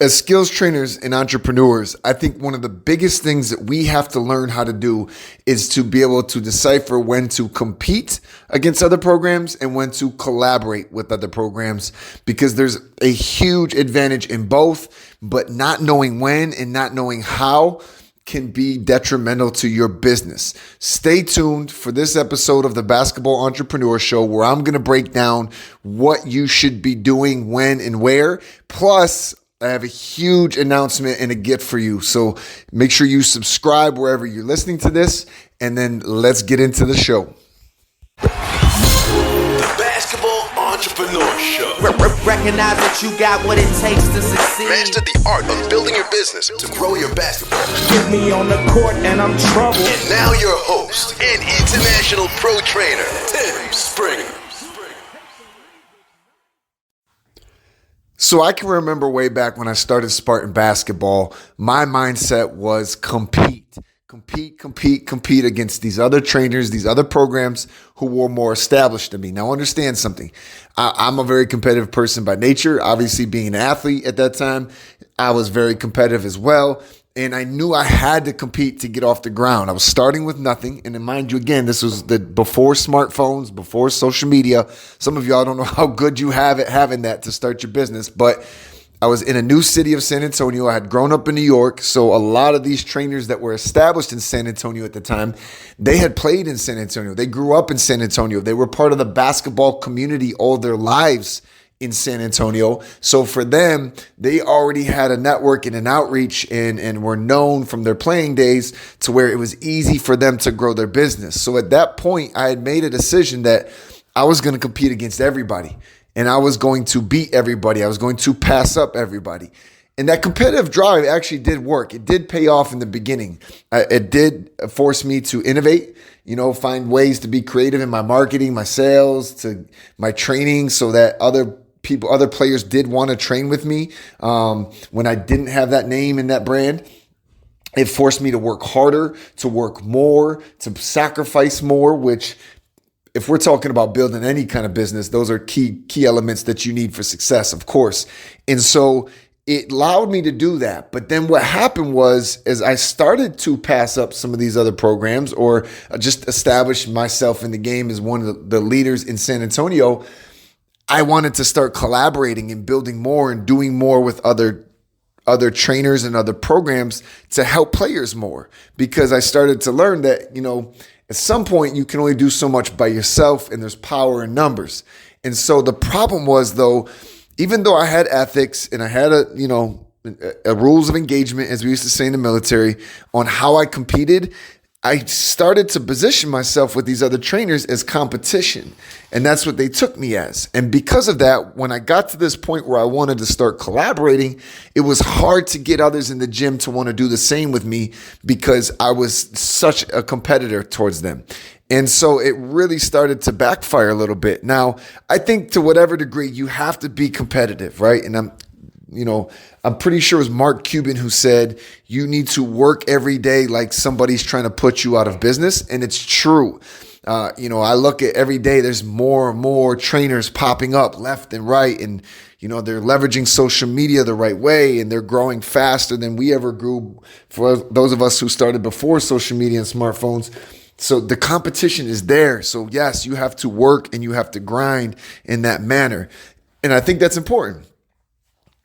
As skills trainers and entrepreneurs, I think one of the biggest things that we have to learn how to do is to be able to decipher when to compete against other programs and when to collaborate with other programs, because there's a huge advantage in both, but not knowing when and not knowing how can be detrimental to your business. Stay tuned for this episode of the Basketball Entrepreneur Show, where I'm going to break down what you should be doing, when and where. Plus, I have a huge announcement and a gift for you. So make sure you subscribe wherever you're listening to this, and then let's get into the show. The Basketball Entrepreneur Show. Recognize that you got what it takes to succeed. Master the art of building your business to grow your basketball. Get me on the court and I'm trouble. And now your host and international pro trainer, Tim Springer. So I can remember way back when I started Spartan basketball, my mindset was compete against these other trainers, these other programs who were more established than me. Now understand something. I'm a very competitive person by nature. Obviously, being an athlete at that time, I was very competitive as well. And I knew I had to compete to get off the ground. I was starting with nothing. And then mind you, again, this was before smartphones, before social media. Some of y'all don't know how good you have at having that to start your business. But I was in a new city of San Antonio. I had grown up in New York. So a lot of these trainers that were established in San Antonio at the time, they had played in San Antonio. They grew up in San Antonio. They were part of the basketball community all their lives in San Antonio. So for them, they already had a network and an outreach and were known from their playing days to where it was easy for them to grow their business. So at that point, I had made a decision that I was going to compete against everybody and I was going to beat everybody. I was going to pass up everybody. And that competitive drive actually did work. It did pay off in the beginning. It did force me to innovate, find ways to be creative in my marketing, my sales, to my training, so that other players did want to train with me when I didn't have that name and that brand. It forced me to work harder, to work more, to sacrifice more, which if we're talking about building any kind of business, those are key elements that you need for success, of course. And so it allowed me to do that. But then what happened was, as I started to pass up some of these other programs or just establish myself in the game as one of the leaders in San Antonio, I wanted to start collaborating and building more and doing more with other trainers and other programs to help players more, because I started to learn that, at some point you can only do so much by yourself and there's power in numbers. And so the problem was, though, even though I had ethics and I had a rules of engagement, as we used to say in the military, on how I competed, I started to position myself with these other trainers as competition. And that's what they took me as. And because of that, when I got to this point where I wanted to start collaborating, it was hard to get others in the gym to want to do the same with me, because I was such a competitor towards them. And so it really started to backfire a little bit. Now, I think to whatever degree you have to be competitive, right? And I'm pretty sure it was Mark Cuban who said, you need to work every day like somebody's trying to put you out of business. And it's true. I look at every day, there's more and more trainers popping up left and right. And, they're leveraging social media the right way, and they're growing faster than we ever grew, for those of us who started before social media and smartphones. So the competition is there. So yes, you have to work and you have to grind in that manner. And I think that's important.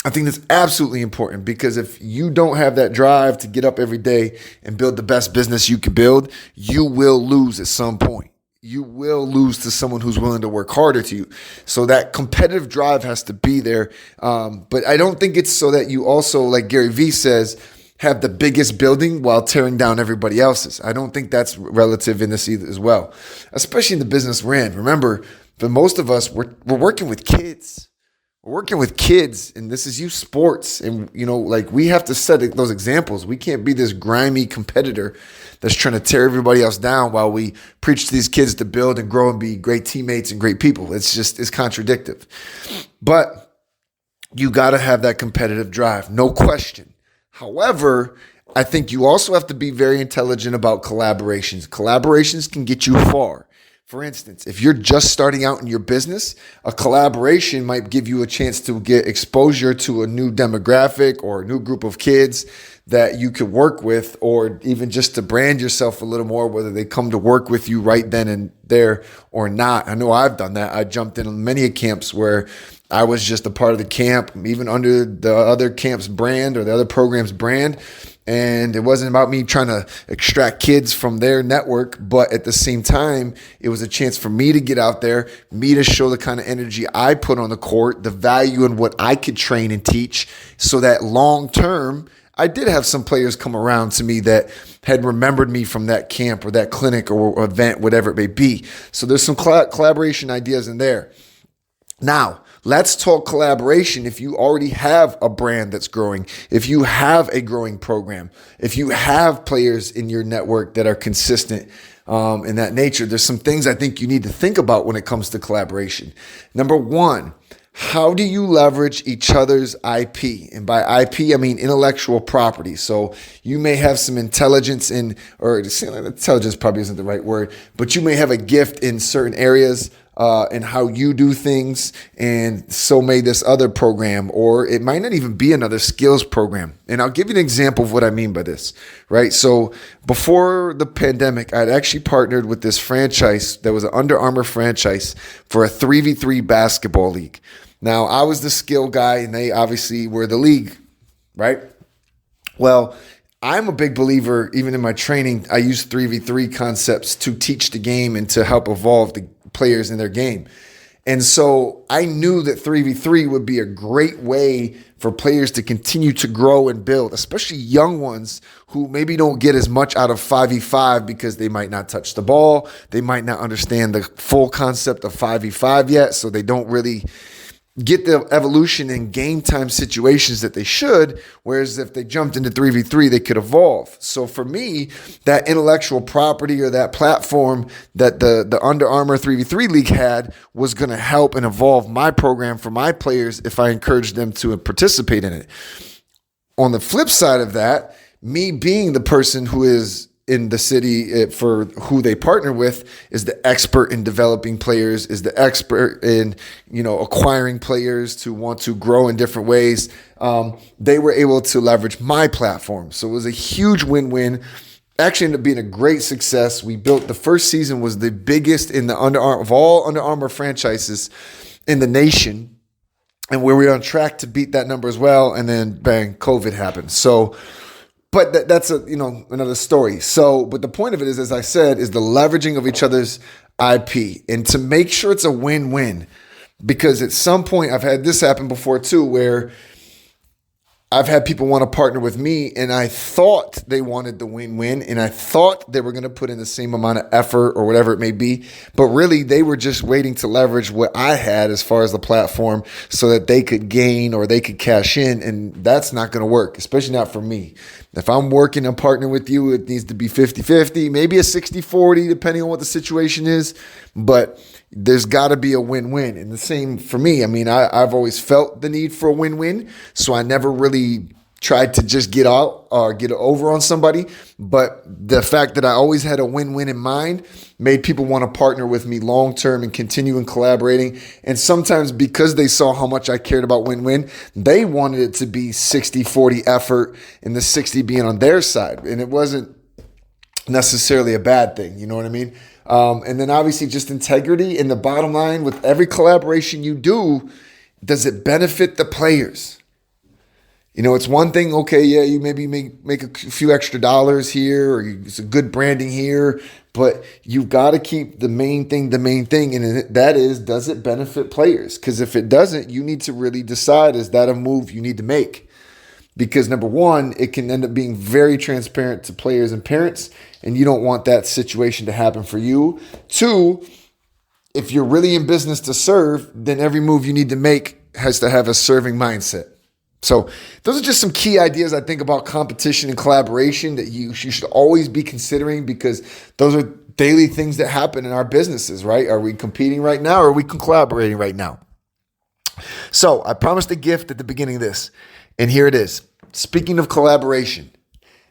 I think that's absolutely important, because if you don't have that drive to get up every day and build the best business you can build, you will lose at some point. You will lose to someone who's willing to work harder to you. So that competitive drive has to be there. But I don't think it's so that you also, like Gary Vee says, have the biggest building while tearing down everybody else's. I don't think that's relative in this either as well, especially in the business we're in. Remember, for most of us, we're working with kids. We're working with kids, and this is youth sports. And, we have to set those examples. We can't be this grimy competitor that's trying to tear everybody else down while we preach to these kids to build and grow and be great teammates and great people. It's contradictive. But you got to have that competitive drive, no question. However, I think you also have to be very intelligent about collaborations. Collaborations can get you far. For instance, if you're just starting out in your business, a collaboration might give you a chance to get exposure to a new demographic or a new group of kids that you could work with, or even just to brand yourself a little more, whether they come to work with you right then and there or not. I know I've done that. I jumped in many camps where I was just a part of the camp, even under the other camp's brand or the other program's brand. And it wasn't about me trying to extract kids from their network, but at the same time, it was a chance for me to get out there, me to show the kind of energy I put on the court, the value in what I could train and teach, so that long term, I did have some players come around to me that had remembered me from that camp or that clinic or event, whatever it may be. So there's some collaboration ideas in there. Now, let's talk collaboration. If you already have a brand that's growing, if you have a growing program, if you have players in your network that are consistent in that nature, there's some things I think you need to think about when it comes to collaboration. Number one, how do you leverage each other's IP? And by IP, I mean intellectual property. So you may have some intelligence or intelligence probably isn't the right word, but you may have a gift in certain areas and how you do things, and so may this other program, or it might not even be another skills program. And I'll give you an example of what I mean by this, right? So before the pandemic, I'd actually partnered with this franchise that was an Under Armour franchise for a 3v3 basketball league. Now, I was the skill guy, and they obviously were the league, right? Well, I'm a big believer, even in my training, I use 3v3 concepts to teach the game and to help evolve the players in their game. And so I knew that 3v3 would be a great way for players to continue to grow and build, especially young ones who maybe don't get as much out of 5v5 because they might not touch the ball. They might not understand the full concept of 5v5 yet, so they don't really get the evolution in game time situations that they should, whereas if they jumped into 3v3, they could evolve. So for me, that intellectual property or that platform that the Under Armour 3v3 league had was going to help and evolve my program for my players if I encouraged them to participate in it. On the flip side of that, me being the person who is in the city for who they partner with is the expert in developing players, is the expert in, acquiring players to want to grow in different ways. They were able to leverage my platform. So it was a huge win-win. Actually ended up being a great success. We built, the first season was the biggest in the of all Under Armour franchises in the nation. And we were on track to beat that number as well. And then bang, COVID happened. So, but that's another story. So, but the point of it is, as I said, is the leveraging of each other's IP, and to make sure it's a win-win. Because at some point, I've had this happen before too, where I've had people want to partner with me, and I thought they wanted the win-win, and I thought they were going to put in the same amount of effort or whatever it may be, but really they were just waiting to leverage what I had as far as the platform so that they could gain or they could cash in, and that's not going to work, especially not for me. If I'm working and partnering with you, it needs to be 50-50, maybe a 60-40, depending on what the situation is, but there's got to be a win-win. And the same for me. I mean, I've always felt the need for a win-win, so I never really tried to just get out or get over on somebody. But the fact that I always had a win-win in mind made people want to partner with me long-term and continue in collaborating. And sometimes because they saw how much I cared about win-win, they wanted it to be 60-40 effort and the 60 being on their side. And it wasn't necessarily a bad thing. You know what I mean? And then obviously just integrity. And the bottom line with every collaboration you do, does it benefit the players? It's one thing, okay, yeah, you maybe make a few extra dollars here, or it's a good branding here, but you've got to keep the main thing, and that is, does it benefit players? Because if it doesn't, you need to really decide, is that a move you need to make? Because number one, it can end up being very transparent to players and parents, and you don't want that situation to happen for you. Two, if you're really in business to serve, then every move you need to make has to have a serving mindset. So those are just some key ideas I think about competition and collaboration that you should always be considering, because those are daily things that happen in our businesses, right? Are we competing right now, or are we collaborating right now? So I promised a gift at the beginning of this, and here it is. Speaking of collaboration,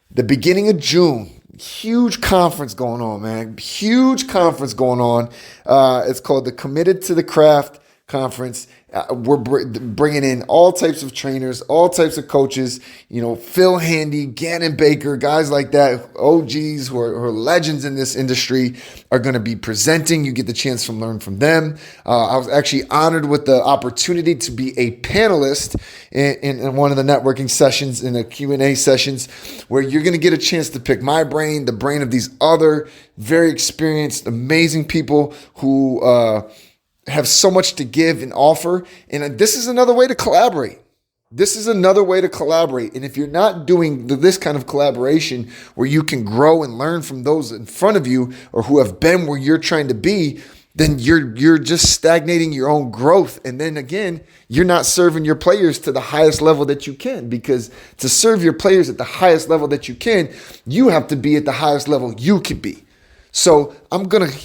the beginning of June, huge conference going on, man. Huge conference going on. It's called the Committed to the Craft Conference. We're bringing in all types of trainers, all types of coaches, Phil Handy, Gannon Baker, guys like that, OGs who are legends in this industry are going to be presenting. You get the chance to learn from them. I was actually honored with the opportunity to be a panelist in one of the networking sessions, in the Q&A sessions, where you're going to get a chance to pick my brain, the brain of these other very experienced, amazing people who have so much to give and offer. And this is another way to collaborate. This is another way to collaborate. And if you're not doing this kind of collaboration where you can grow and learn from those in front of you or who have been where you're trying to be, then you're just stagnating your own growth. And then again, you're not serving your players to the highest level that you can, because to serve your players at the highest level that you can, you have to be at the highest level you can be. So I'm going to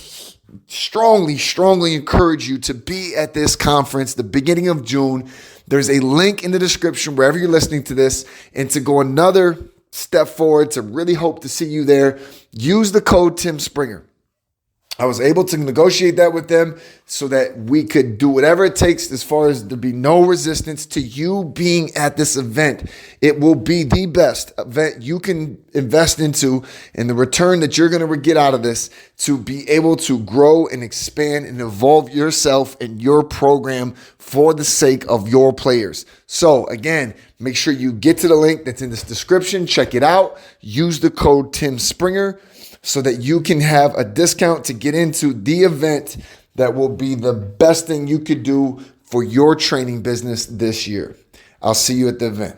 strongly encourage you to be at this conference the beginning of June. There's a link in the description wherever you're listening to this, and to go another step forward, to really hope to see you there, use the code Tim Springer. I was able to negotiate that with them so that we could do whatever it takes as far as there be no resistance to you being at this event. It will be the best event you can invest into, and the return that you're going to get out of this to be able to grow and expand and evolve yourself and your program for the sake of your players. So again, make sure you get to the link that's in this description. Check it out. Use the code Tim Springer so that you can have a discount to get into the event that will be the best thing you could do for your training business this year. I'll see you at the event.